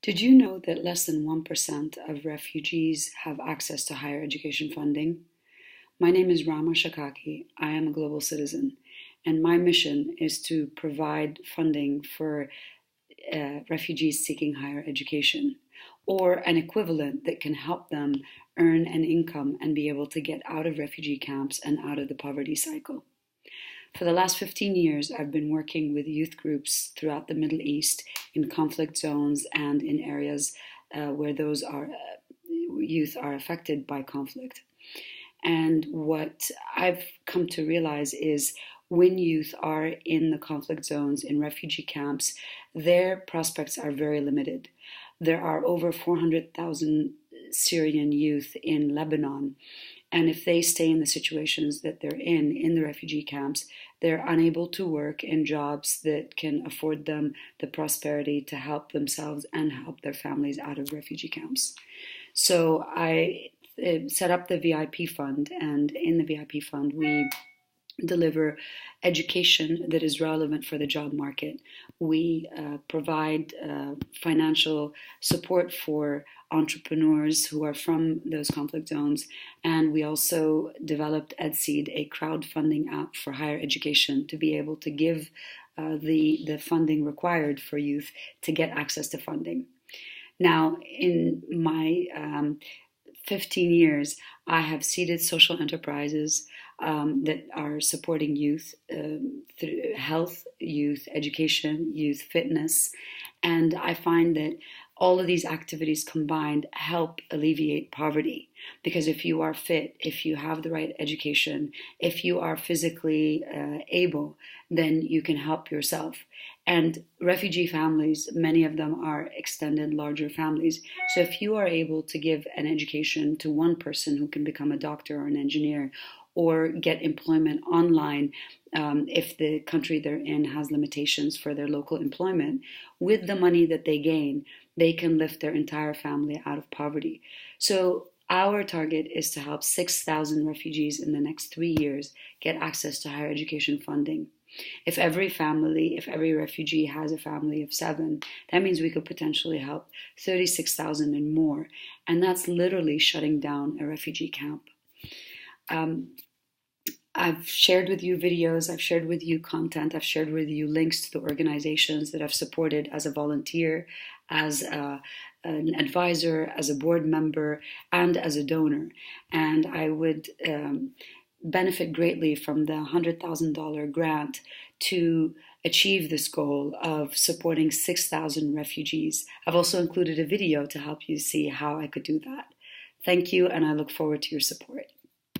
Did you know that less than 1% of refugees have access to higher education funding? My name is Rama Chakaki. I am a global citizen, and my mission is to provide funding for refugees seeking higher education, or an equivalent that can help them earn an income and be able to get out of refugee camps and out of the poverty cycle. For the last 15 years, I've been working with youth groups throughout the Middle East in conflict zones and in areas where those youth are affected by conflict. And what I've come to realize is when youth are in the conflict zones, in refugee camps, their prospects are very limited. There are over 400,000 Syrian youth in Lebanon. And if they stay in the situations that they're in the refugee camps, they're unable to work in jobs that can afford them the prosperity to help themselves and help their families out of refugee camps. So I set up the VIP fund, and in the VIP fund, we deliver education that is relevant for the job market. We provide financial support for entrepreneurs who are from those conflict zones, and we also developed EdSeed, a crowdfunding app for higher education, to be able to give the funding required for youth to get access to funding. Now, in my 15 years, I have seeded social enterprises that are supporting youth through health, youth education, youth fitness. And I find that all of these activities combined help alleviate poverty. Because if you are fit, if you have the right education, if you are physically able, then you can help yourself. And refugee families, many of them are extended larger families. So if you are able to give an education to one person who can become a doctor or an engineer, or get employment online if the country they're in has limitations for their local employment, with the money that they gain, they can lift their entire family out of poverty. So our target is to help 6,000 refugees in the next 3 years get access to higher education funding. If every refugee has a family of 7, that means we could potentially help 36,000 and more. And that's literally shutting down a refugee camp. I've shared with you videos, I've shared with you content, I've shared with you links to the organizations that I've supported as a volunteer, as an advisor, as a board member, and as a donor. And I would benefit greatly from the $100,000 grant to achieve this goal of supporting 6,000 refugees. I've also included a video to help you see how I could do that. Thank you, and I look forward to your support.